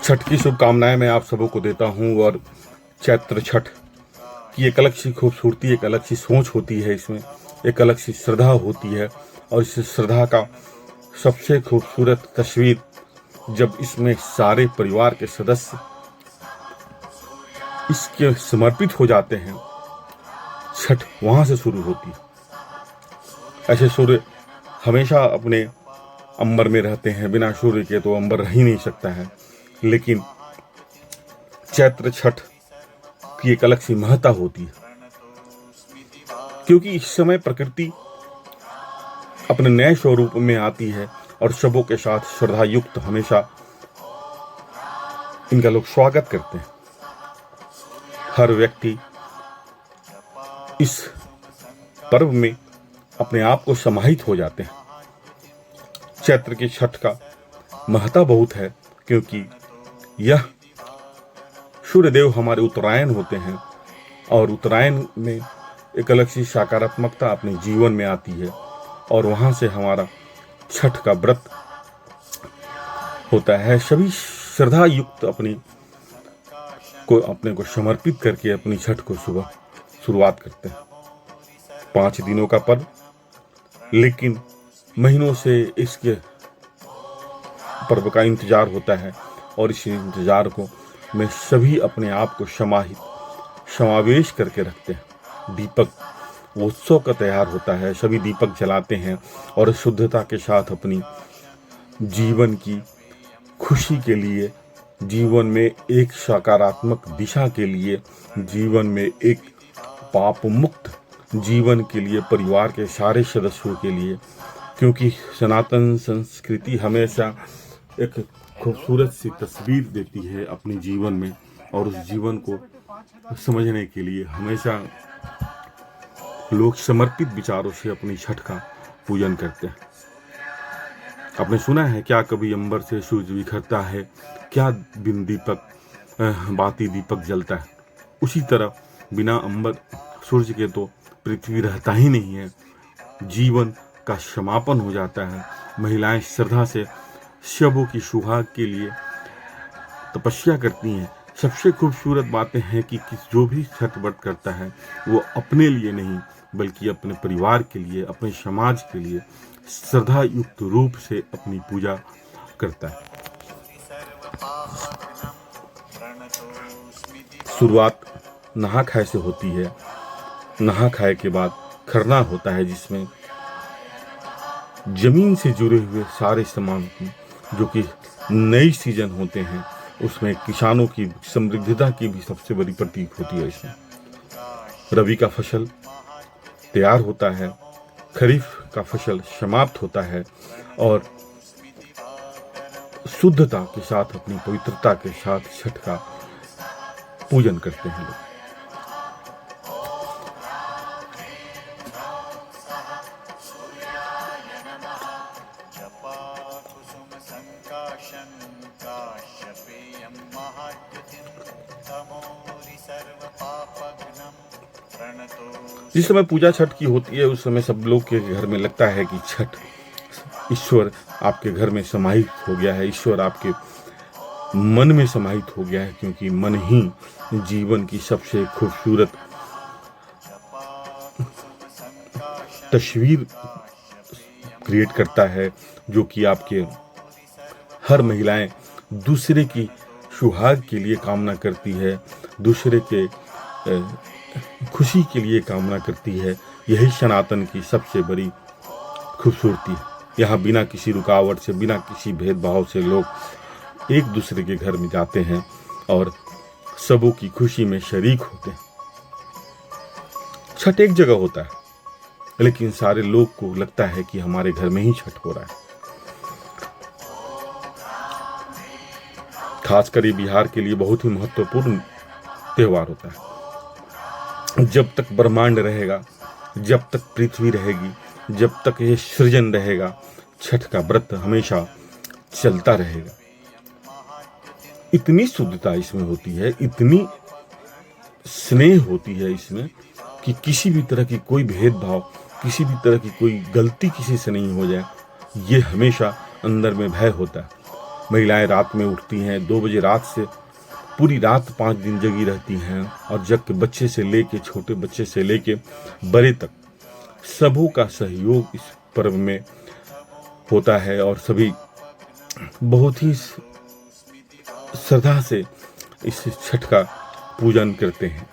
छठ की शुभकामनाएं मैं आप सबों को देता हूं। और चैत्र छठ की एक अलग सी खूबसूरती, एक अलग सी सोच होती है, इसमें एक अलग सी श्रद्धा होती है। और इस श्रद्धा का सबसे खूबसूरत तस्वीर जब इसमें सारे परिवार के सदस्य इसके समर्पित हो जाते हैं, छठ वहां से शुरू होती है। ऐसे सूर्य हमेशा अपने अंबर में रहते हैं, बिना सूर्य के तो अंबर रह ही नहीं सकता है। लेकिन चैत्र छठ की एक अलग सी महत्ता होती है, क्योंकि इस समय प्रकृति अपने नए स्वरूप में आती है और सबों के साथ श्रद्धा युक्त हमेशा इनका लोग स्वागत करते हैं। हर व्यक्ति इस पर्व में अपने आप को समाहित हो जाते हैं। चैत्र की छठ का महत्ता बहुत है, क्योंकि यह सूर्यदेव हमारे उत्तरायण होते हैं और उत्तरायण में एक अलग सी सकारात्मकता अपने जीवन में आती है। और वहां से हमारा छठ का व्रत होता है। सभी श्रद्धा युक्त अपने को समर्पित करके अपनी छठ को सुबह शुरुआत करते हैं। 5 दिनों का पर्व, लेकिन महीनों से इसके पर्व का इंतजार होता है। और इस इंतजार को में सभी अपने आप को समावेश करके रखते हैं। दीपक उत्सव का तैयार होता है, सभी दीपक जलाते हैं और शुद्धता के साथ अपनी जीवन की खुशी के लिए, जीवन में एक सकारात्मक दिशा के लिए, जीवन में एक पाप मुक्त जीवन के लिए, परिवार के सारे सदस्यों के लिए, क्योंकि सनातन संस्कृति हमेशा एक खूबसूरत सी तस्वीर देती है अपने जीवन में। और उस जीवन को समझने के लिए हमेशा लोग समर्पित विचारों से अपनी छठ का पूजन करते हैं। आपने सुना है, क्या कभी अंबर से सूरज बिखरता है, क्या बिन दीपक बाती दीपक जलता है। उसी तरह बिना अंबर सूरज के तो पृथ्वी रहता ही नहीं है, जीवन का समापन हो जाता है। महिलाएं श्रद्धा से शबों की सुहाग के लिए तपस्या करती हैं। सबसे खूबसूरत बातें हैं कि जो भी छठ व्रत करता है वो अपने लिए नहीं, बल्कि अपने परिवार के लिए, अपने समाज के लिए श्रद्धा युक्त रूप से अपनी पूजा करता है। शुरुआत नहा खाए से होती है। नहा खाए के बाद खरना होता है, जिसमें जमीन से जुड़े हुए सारे सामान जो कि नई सीजन होते हैं, उसमें किसानों की समृद्धता की भी सबसे बड़ी प्रतीक होती है। इसमें रबी का फसल तैयार होता है, खरीफ का फसल समाप्त होता है और शुद्धता के साथ, अपनी पवित्रता के साथ छठ का पूजन करते हैं लोग। जिस समय पूजा छठ की होती है, उस समय सब लोग के घर में लगता है कि छठ, ईश्वर आपके घर में समाहित हो गया है, ईश्वर आपके मन में समाहित हो गया है, क्योंकि मन ही जीवन की सबसे खूबसूरत तस्वीर क्रिएट करता है, जो कि आपके हर महिलाएं दूसरे की सुहाग के लिए कामना करती है, दूसरे के खुशी के लिए कामना करती है। यही सनातन की सबसे बड़ी खूबसूरती है। यहाँ बिना किसी रुकावट से, बिना किसी भेदभाव से लोग एक दूसरे के घर में जाते हैं और सबों की खुशी में शरीक होते हैं। छठ एक जगह होता है, लेकिन सारे लोग को लगता है कि हमारे घर में ही छठ हो रहा है। खासकर ये बिहार के लिए बहुत ही महत्वपूर्ण त्योहार होता है। जब तक ब्रह्मांड रहेगा, जब तक पृथ्वी रहेगी, जब तक ये सृजन रहेगा, छठ का व्रत हमेशा चलता रहेगा। इतनी शुद्धता इसमें होती है, इतनी स्नेह होती है इसमें कि किसी भी तरह की कोई भेदभाव, किसी भी तरह की कोई गलती किसी से नहीं हो जाए, ये हमेशा अंदर में भय होता है। महिलाएं रात में उठती हैं 2 बजे रात से, पूरी रात 5 दिन जगी रहती हैं और जग के बच्चे से लेके, छोटे बच्चे से लेके बड़े तक सबों का सहयोग इस पर्व में होता है और सभी बहुत ही श्रद्धा से इस छठ का पूजन करते हैं।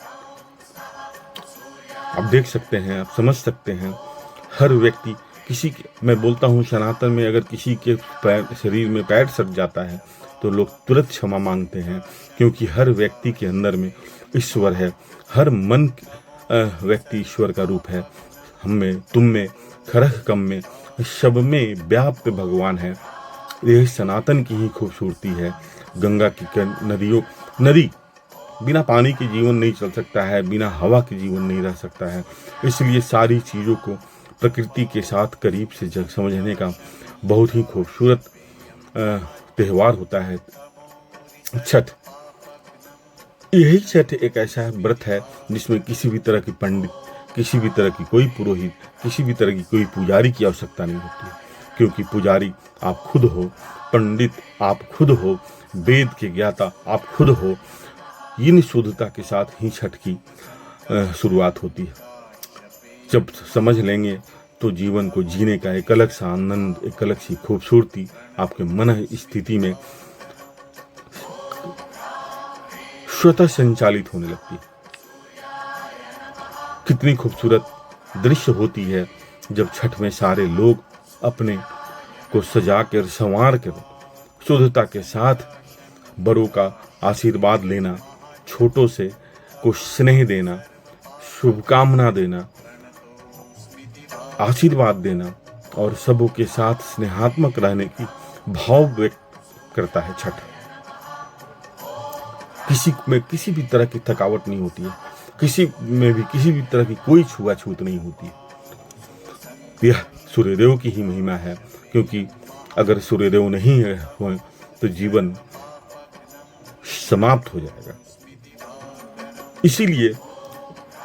आप देख सकते हैं, आप समझ सकते हैं, हर व्यक्ति किसी के, मैं बोलता हूँ सनातन में अगर किसी के शरीर में पैर सट जाता है तो लोग तुरंत क्षमा मांगते हैं, क्योंकि हर व्यक्ति के अंदर में ईश्वर है, हर मन व्यक्ति ईश्वर का रूप है। हम में, तुम में, खरह कम में, सब में व्याप्त भगवान है। यह सनातन की ही खूबसूरती है। गंगा की नदी बिना पानी के जीवन नहीं चल सकता है, बिना हवा के जीवन नहीं रह सकता है। इसलिए सारी चीज़ों को प्रकृति के साथ करीब से समझने का बहुत ही खूबसूरत त्यौहार होता है छठ। यही छठ एक ऐसा व्रत है जिसमें किसी भी तरह की पंडित, किसी भी तरह की कोई पुरोहित, किसी भी तरह की कोई पुजारी की आवश्यकता नहीं होती है, क्योंकि पुजारी आप खुद हो, पंडित आप खुद हो, वेद के ज्ञाता आप खुद हो। इन शुद्धता के साथ ही छठ की शुरुआत होती है। जब समझ लेंगे तो जीवन को जीने का एक अलग सा आनंद, एक अलग सी खूबसूरती आपके मन स्थिति में स्वतः संचालित होने लगती है। कितनी खूबसूरत दृश्य होती है जब छठ में सारे लोग अपने को सजा कर, संवार कर, शुद्धता के साथ बड़ों का आशीर्वाद लेना, छोटों से को स्नेह देना, शुभकामना देना, आशीर्वाद देना और सबों के साथ स्नेहात्मक रहने की भाव व्यक्त करता है छठ। किसी में किसी भी तरह की थकावट नहीं होती है, किसी में भी किसी भी तरह की कोई छुआछूत नहीं होती है। यह सूर्यदेव की ही महिमा है, क्योंकि अगर सूर्यदेव नहीं हो तो जीवन समाप्त हो जाएगा। इसीलिए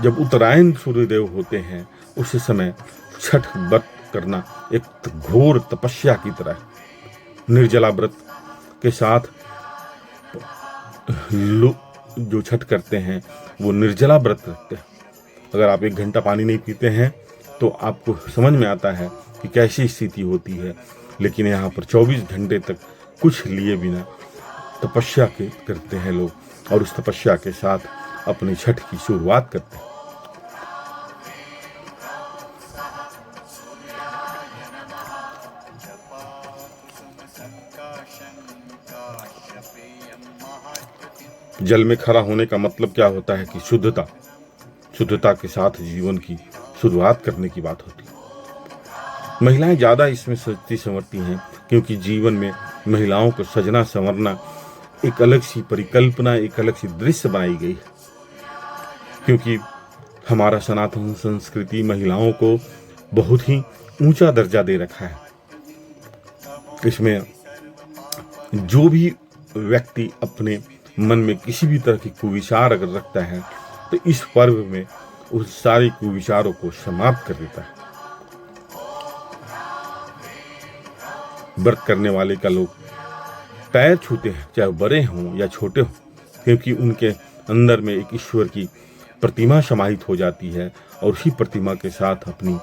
जब उत्तरायण सूर्यदेव होते हैं उस समय छठ व्रत करना एक घोर तपस्या की तरह है। निर्जला व्रत के साथ जो छठ करते हैं वो निर्जला व्रत रखते हैं। अगर आप 1 घंटा पानी नहीं पीते हैं तो आपको समझ में आता है कि कैसी स्थिति होती है, लेकिन यहाँ पर 24 घंटे तक कुछ लिए बिना तपस्या करते हैं लोग, और उस तपस्या के साथ अपने छठ की शुरुआत करते हैं। जल में खड़ा होने का मतलब क्या होता है कि शुद्धता के साथ जीवन की शुरुआत करने की बात होती है। महिलाएं ज़्यादा इसमें सजती संवरती हैं, क्योंकि जीवन में महिलाओं को सजना संवरना एक अलग सी परिकल्पना, एक अलग सी दृश्य बनाई गई है। क्योंकि हमारा सनातन संस्कृति महिलाओं को बहुत ही ऊंचा दर्जा दे रखा है। इसमें जो भी व्यक्ति अपने मन में किसी भी तरह की कुविचार अगर रखता है तो इस पर्व में उस सारे कुविचारों को समाप्त कर देता है। व्रत करने वाले का लोग पैर छूते हैं, चाहे बड़े हों या छोटे हों, क्योंकि उनके अंदर में एक ईश्वर की प्रतिमा समाहित हो जाती है और उसी प्रतिमा के साथ अपनी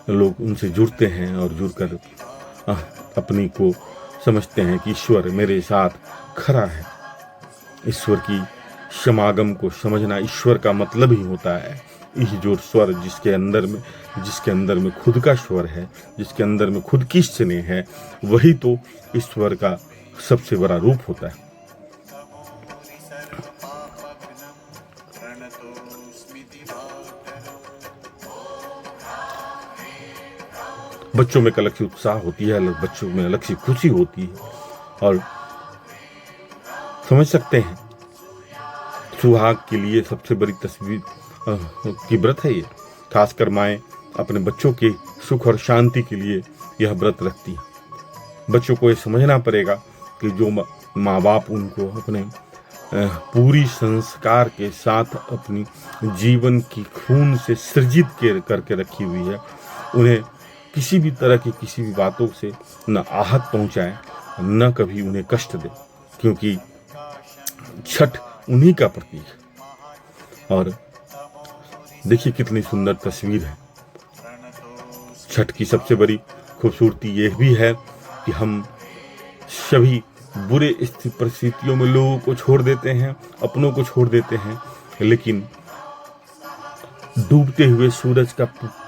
लोग उनसे जुड़ते हैं और जुड़कर अपनी को समझते हैं कि ईश्वर मेरे साथ खड़ा है। ईश्वर की समागम को समझना ईश्वर का मतलब ही होता है। यह जो स्वर जिसके अंदर में खुद का स्वर है, जिसके अंदर में खुद की स्नेह है, वही तो ईश्वर का सबसे बड़ा रूप होता है। बच्चों में एक अलग सी उत्साह होती है, बच्चों में अलग सी खुशी होती है, और समझ सकते हैं सुहाग के लिए सबसे बड़ी तस्वीर की व्रत है ये। खासकर माएँ अपने बच्चों के सुख और शांति के लिए यह व्रत रखती है। बच्चों को ये समझना पड़ेगा कि जो माँ बाप उनको अपने पूरी संस्कार के साथ अपनी जीवन की खून से सृजित करके रखी हुई है, उन्हें किसी भी तरह की किसी भी बातों से न आहत पहुंचाए, न कभी उन्हें कष्ट दे, क्योंकि छठ उन्हीं का प्रतीक है। और देखिए कितनी सुंदर तस्वीर है। छठ की सबसे बड़ी खूबसूरती यह भी है कि हम सभी बुरे परिस्थितियों में लोगों को छोड़ देते हैं, अपनों को छोड़ देते हैं, लेकिन डूबते हुए सूरज का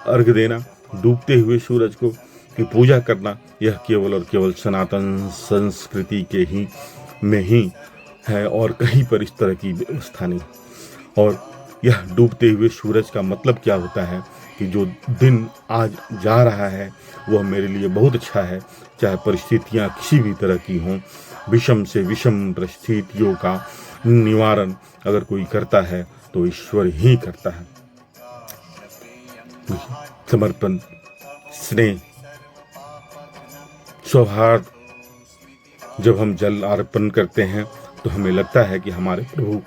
अर्घ देना, डूबते हुए सूरज को की पूजा करना, यह केवल और केवल सनातन संस्कृति के ही में ही है और कहीं पर इस तरह की व्यवस्था नहीं। और यह डूबते हुए सूरज का मतलब क्या होता है कि जो दिन आज जा रहा है वह मेरे लिए बहुत अच्छा है, चाहे परिस्थितियां किसी भी तरह की हों। विषम से विषम परिस्थितियों का निवारण अगर कोई करता है तो ईश्वर ही करता है। समर्पण, स्नेह, सौहार्द, जब हम जल अर्पण करते हैं तो हमें लगता है कि हमारे प्रभु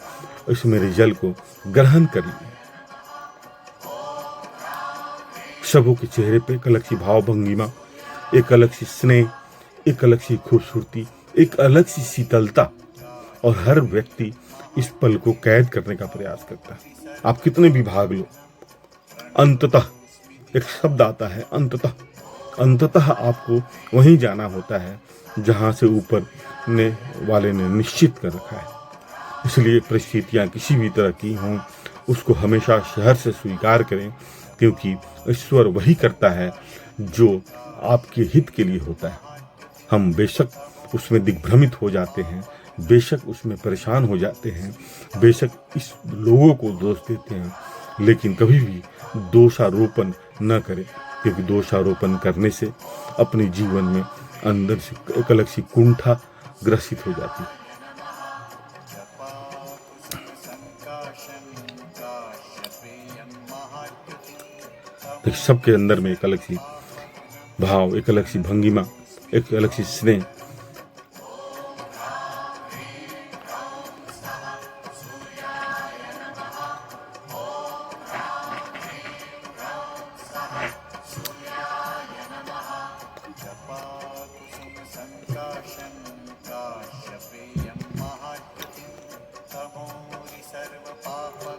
इस मेरे जल को ग्रहण कर लिए। सबों के चेहरे पे एक अलग सी भाव भंगिमा, एक अलग सी स्नेह, एक अलग सी खूबसूरती, एक अलग सी शीतलता, और हर व्यक्ति इस पल को कैद करने का प्रयास करता है। आप कितने भी भाग लो, अंततः एक शब्द आता है, अंततः आपको वहीं जाना होता है जहां से ऊपर ने वाले ने निश्चित कर रखा है। इसलिए परिस्थितियां किसी भी तरह की हों, उसको हमेशा शहर से स्वीकार करें, क्योंकि ईश्वर वही करता है जो आपके हित के लिए होता है। हम बेशक उसमें दिग्भ्रमित हो जाते हैं, बेशक उसमें परेशान हो जाते हैं, बेशक इस लोगों को दोष देते हैं, लेकिन कभी भी दोषारोपण न करें, क्योंकि दोषारोपण करने से अपने जीवन में अंदर से एक अलग सी कुंठा ग्रसित हो जाती है। तो सबके अंदर में एक अलग सी भाव, एक अलग सी भंगिमा, एक अलग सी स्नेह।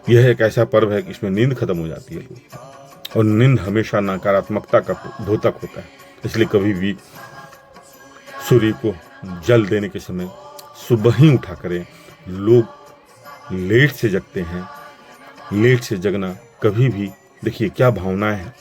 यह एक ऐसा पर्व है कि इसमें नींद खत्म हो जाती है, और नींद हमेशा नकारात्मकता का द्योतक होता है। इसलिए कभी भी सूर्य को जल देने के समय सुबह ही उठा करें। लोग लेट से जगते हैं, लेट से जगना कभी भी, देखिए क्या भावनाएं हैं।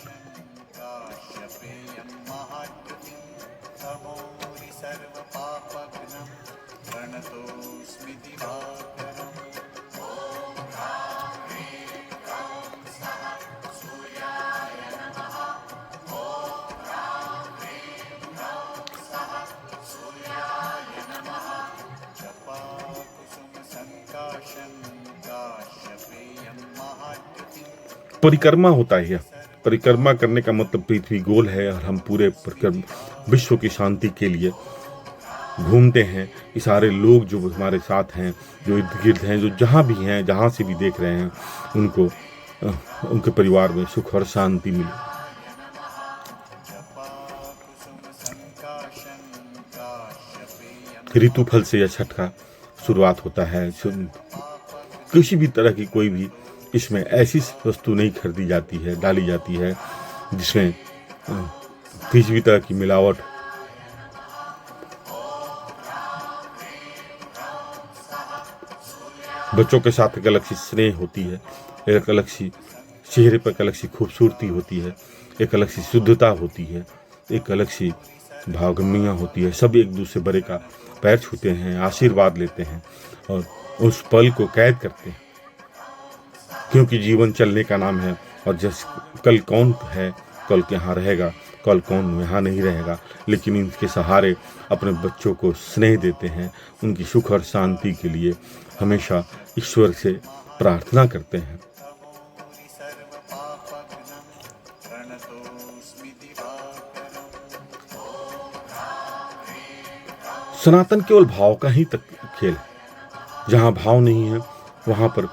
परिक्रमा होता है यह। परिक्रमा करने का मतलब पृथ्वी गोल है और हम पूरे विश्व की शांति के लिए घूमते हैं। ये सारे लोग जो हमारे साथ हैं, जो इर्द गिर्द हैं, जो जहाँ भी हैं, जहाँ से भी देख रहे हैं, उनको उनके परिवार में सुख और शांति मिले। ऋतु फल से यह छठ का शुरुआत होता है। किसी भी तरह की कोई भी इसमें ऐसी वस्तु नहीं खरीदी जाती है, डाली जाती है जिसमें किसी भी तरह की मिलावट। बच्चों के साथ एक अलग सी स्नेह होती है, एक अलग सी चेहरे पर एक अलग सी खूबसूरती होती है, एक अलग सी शुद्धता होती है, एक अलग सी भावगम्यता होती है। सब एक दूसरे बड़े का पैर छूते हैं, आशीर्वाद लेते हैं और उस पल को कैद करते हैं, क्योंकि जीवन चलने का नाम है। और जस कल कौन है, कल यहाँ रहेगा, कल कौन यहाँ नहीं रहेगा, लेकिन इनके सहारे अपने बच्चों को स्नेह देते हैं, उनकी सुख और शांति के लिए हमेशा ईश्वर से प्रार्थना करते हैं। सनातन केवल भाव का ही तक खेल है। जहाँ भाव नहीं है वहाँ पर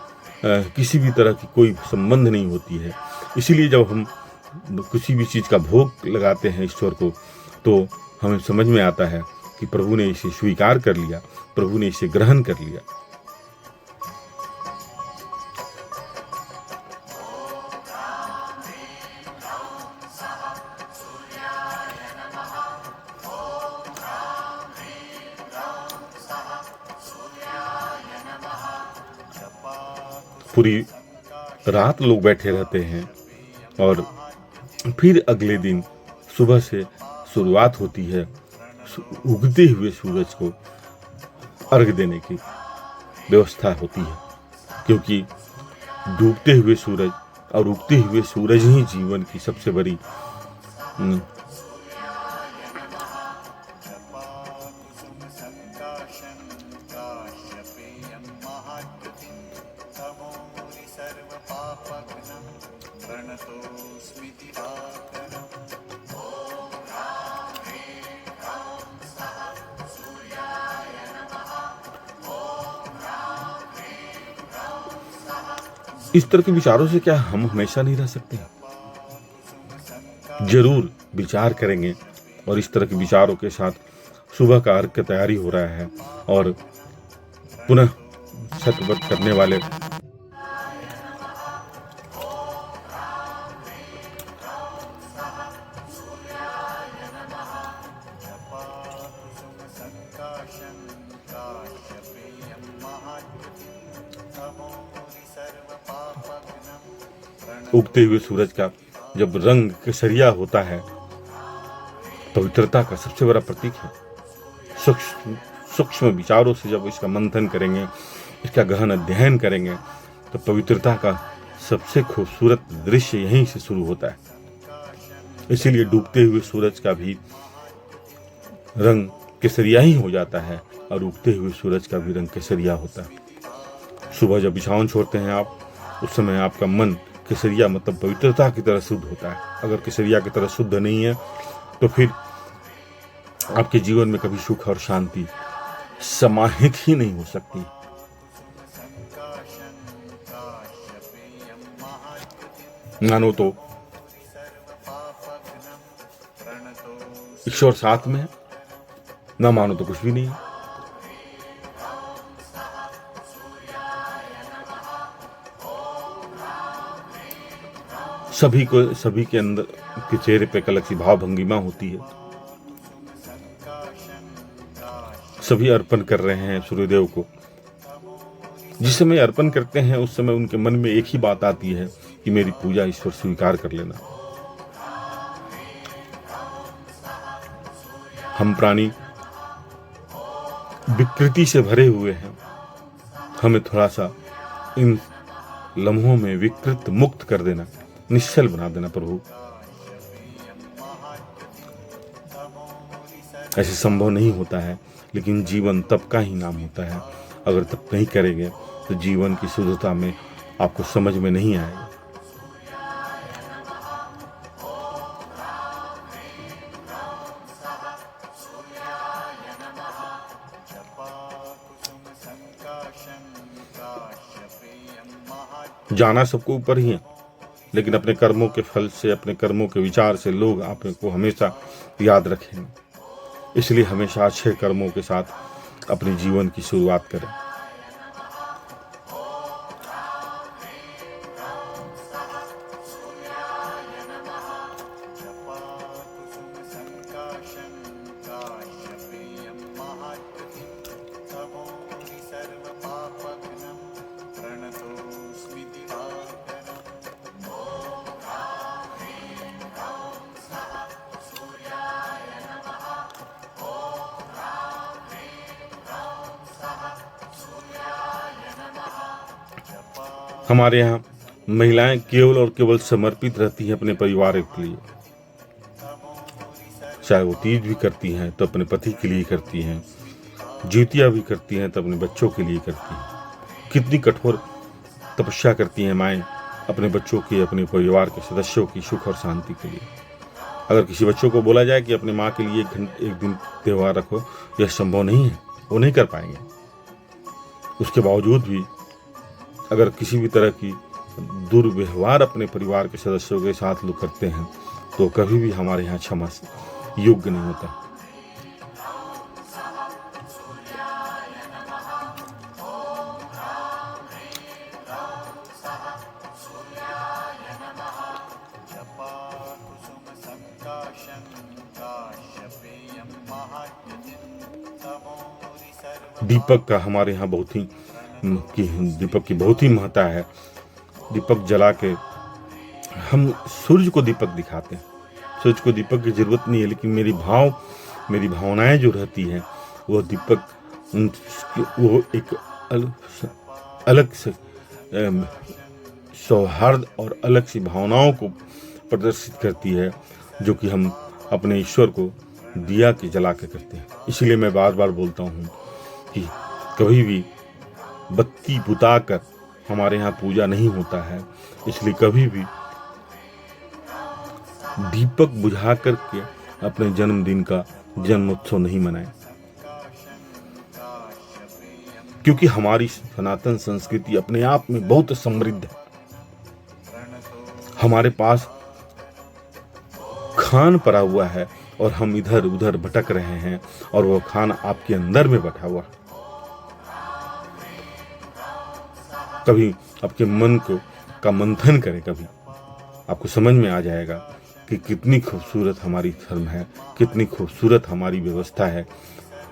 किसी भी तरह की कोई संबंध नहीं होती है। इसीलिए जब हम किसी भी चीज़ का भोग लगाते हैं ईश्वर को, तो हमें समझ में आता है कि प्रभु ने इसे स्वीकार कर लिया, प्रभु ने इसे ग्रहण कर लिया। पूरी रात लोग बैठे रहते हैं और फिर अगले दिन सुबह से शुरुआत होती है उगते हुए सूरज को अर्घ देने की व्यवस्था होती है, क्योंकि डूबते हुए सूरज और उगते हुए सूरज ही जीवन की सबसे बड़ी इस तरह के विचारों से क्या हम हमेशा नहीं रह सकते? जरूर विचार करेंगे। और इस तरह के विचारों के साथ सुबह का अर्घ की तैयारी हो रहा है और पुनः शतव्रत करने वाले उगते हुए सूरज का जब रंग केसरिया होता है, पवित्रता का सबसे बड़ा प्रतीक है। सूक्ष्म विचारों से जब इसका मंथन करेंगे, इसका गहन अध्ययन करेंगे, तो पवित्रता का सबसे खूबसूरत दृश्य यहीं से शुरू होता है। इसीलिए डूबते हुए सूरज का भी रंग केसरिया ही हो जाता है और उगते हुए सूरज का भी रंग केसरिया होता है। सुबह जब बिछावन छोड़ते हैं आप, उस समय आपका मन केसरिया मतलब पवित्रता की तरह शुद्ध होता है। अगर केसरिया की तरह शुद्ध नहीं है तो फिर आपके जीवन में कभी सुख और शांति समाहित ही नहीं हो सकती। मानो तो ईश्वर साथ में है, ना मानो तो कुछ भी नहीं है। सभी के अंदर के चेहरे पे अलग सी भाव भंगिमा होती है। सभी अर्पण कर रहे हैं सूर्यदेव को। जिस समय अर्पण करते हैं उस समय उनके मन में एक ही बात आती है कि मेरी पूजा ईश्वर स्वीकार कर लेना। हम प्राणी विकृति से भरे हुए हैं, हमें थोड़ा सा इन लम्हों में विकृत मुक्त कर देना, निश्चल बना देना प्रभु। ऐसे संभव नहीं होता है, लेकिन जीवन तप का ही नाम होता है। अगर तप नहीं करेंगे तो जीवन की शुद्धता में आपको समझ में नहीं आएगा। जाना सबको ऊपर ही है, लेकिन अपने कर्मों के फल से, अपने कर्मों के विचार से लोग आपको हमेशा याद रखेंगे। इसलिए हमेशा अच्छे कर्मों के साथ अपने जीवन की शुरुआत करें। हमारे यहाँ महिलाएं केवल और केवल समर्पित रहती हैं अपने परिवार के लिए। चाहे वो तीज भी करती हैं तो अपने पति के लिए करती हैं, ज्योतिया भी करती हैं तो अपने बच्चों के लिए करती हैं। कितनी कठोर तपस्या करती हैं माएँ अपने बच्चों के, अपने परिवार के सदस्यों की सुख और शांति के लिए। अगर किसी बच्चों को बोला जाए कि अपने माँ के लिए एक दिन त्यौहार रखो, यह संभव नहीं है, वो नहीं कर पाएंगे। उसके बावजूद भी अगर किसी भी तरह की दुर्व्यवहार अपने परिवार के सदस्यों के साथ लोग करते हैं तो कभी भी हमारे यहाँ क्षमा योग्य नहीं होता। दीपक का हमारे यहाँ दीपक की बहुत ही महत्ता है। दीपक जला के हम सूर्य को दीपक दिखाते हैं। सूर्य को दीपक की जरूरत नहीं है, लेकिन मेरी भावनाएं जो रहती हैं वो दीपक, वो एक अलग से सौहार्द और अलग सी भावनाओं को प्रदर्शित करती है, जो कि हम अपने ईश्वर को दिया के जला के करते हैं। इसलिए मैं बार बार बोलता हूँ कि कभी भी बत्ती बुताकर हमारे यहाँ पूजा नहीं होता है, इसलिए कभी भी दीपक बुझा करके अपने जन्मदिन का जन्मोत्सव नहीं मनाएं, क्योंकि हमारी सनातन संस्कृति अपने आप में बहुत समृद्ध है। हमारे पास खान पड़ा हुआ है और हम इधर उधर भटक रहे हैं, और वो खान आपके अंदर में बैठा हुआ। कभी आपके मन का मंथन करें, कभी आपको समझ में आ जाएगा कि कितनी खूबसूरत हमारी धर्म है, कितनी खूबसूरत हमारी व्यवस्था है,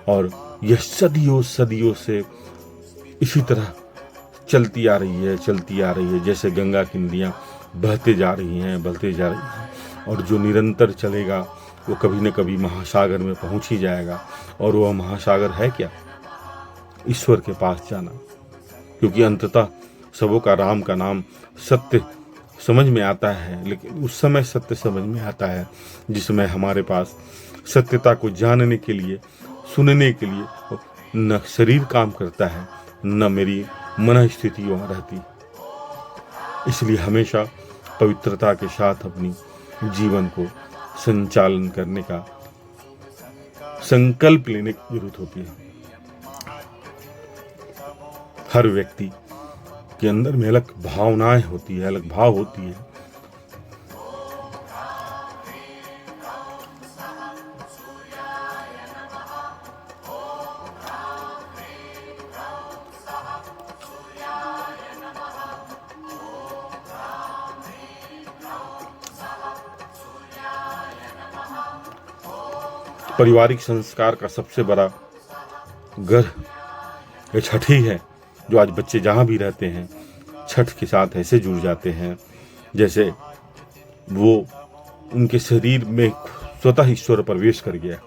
और यह सदियों से इसी तरह चलती आ रही है, जैसे गंगा की नदियाँ बहते जा रही हैं, और जो निरंतर चलेगा वो कभी न कभी महासागर में पहुंच ही जाएगा। और वह महासागर है क्या? ईश्वर के पास जाना, क्योंकि अंततः सबों का राम का नाम सत्य समझ में आता है, लेकिन उस समय सत्य समझ में आता है जिसमें हमारे पास सत्यता को जानने के लिए, सुनने के लिए न शरीर काम करता है, न मेरी मन स्थिति वहाँ रहती। इसलिए हमेशा पवित्रता के साथ अपनी जीवन को संचालन करने का संकल्प लेने की जरूरत होती है। हर व्यक्ति के अंदर में अलग भावनाएं होती है, अलग भाव होती है। पारिवारिक संस्कार का सबसे बड़ा घर ये छठ ही है, जो आज बच्चे जहाँ भी रहते हैं छठ के साथ ऐसे जुड़ जाते हैं जैसे वो उनके शरीर में स्वतः ईश्वर प्रवेश कर गया।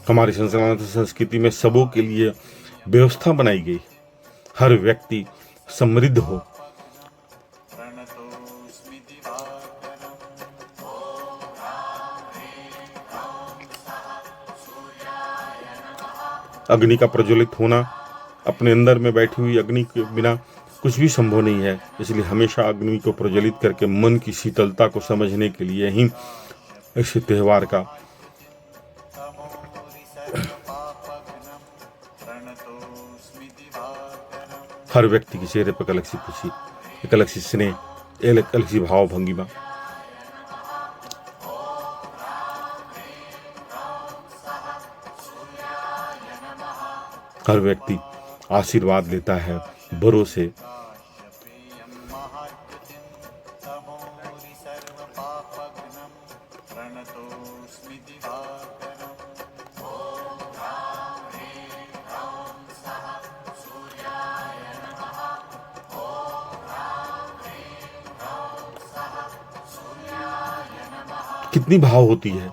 हमारी सनातन संस्कृति में सबों के लिए व्यवस्था बनाई गई, हर व्यक्ति समृद्ध हो। अग्नि का प्रज्वलित होना, अपने अंदर में बैठी हुई अग्नि के बिना कुछ भी संभव नहीं है। इसलिए हमेशा अग्नि को प्रज्वलित करके मन की शीतलता को समझने के लिए ही इस त्योहार का हर व्यक्ति के चेहरे पर अलग सी खुशी, एक अलग सी स्नेह, एक अलग सी भाव भंगिमा। हर व्यक्ति आशीर्वाद लेता है बड़ों से। कितनी भाव होती है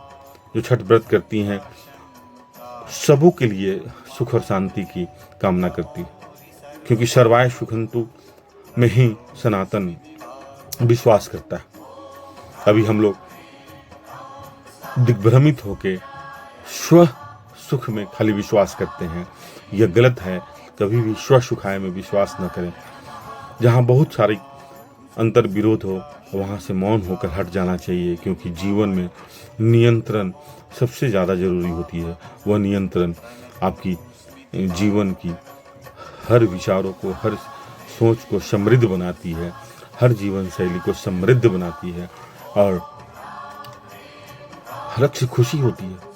जो छठ व्रत करती हैं, सबों के लिए सुख और शांति की कामना करती है, क्योंकि सर्वाय सुखंतु में ही सनातन विश्वास करता है। अभी हम लोग दिग्भ्रमित होके स्व सुख में खाली विश्वास करते हैं, यह गलत है। कभी भी स्व सुखाय में विश्वास न करें। जहाँ बहुत सारी अंतर विरोध हो वहाँ से मौन होकर हट जाना चाहिए, क्योंकि जीवन में नियंत्रण सबसे ज़्यादा जरूरी होती है। वह नियंत्रण आपकी जीवन की हर विचारों को, हर सोच को समृद्ध बनाती है, हर जीवन शैली को समृद्ध बनाती है और अलग से खुशी होती है।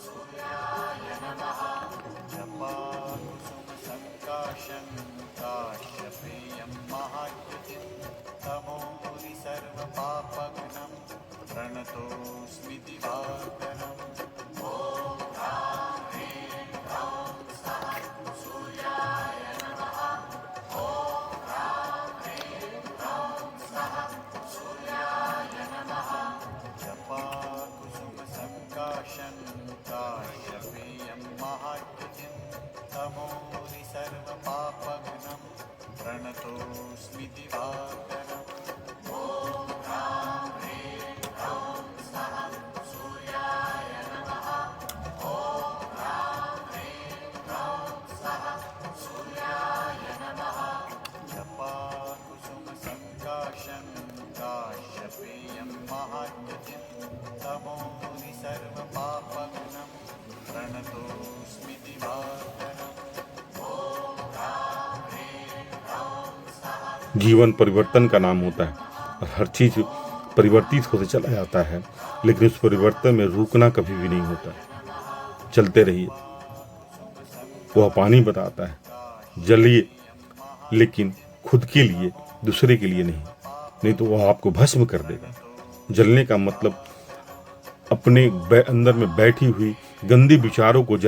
जीवन परिवर्तन का नाम होता है और हर चीज परिवर्तित होते चला जाता है, लेकिन उस परिवर्तन में रुकना कभी भी नहीं होता। चलते रहिए। वह पानी बताता है जलिए, लेकिन खुद के लिए, दूसरे के लिए नहीं तो वह आपको भस्म कर देगा। जलने का मतलब अपने अंदर में बैठी हुई गंदी विचारों को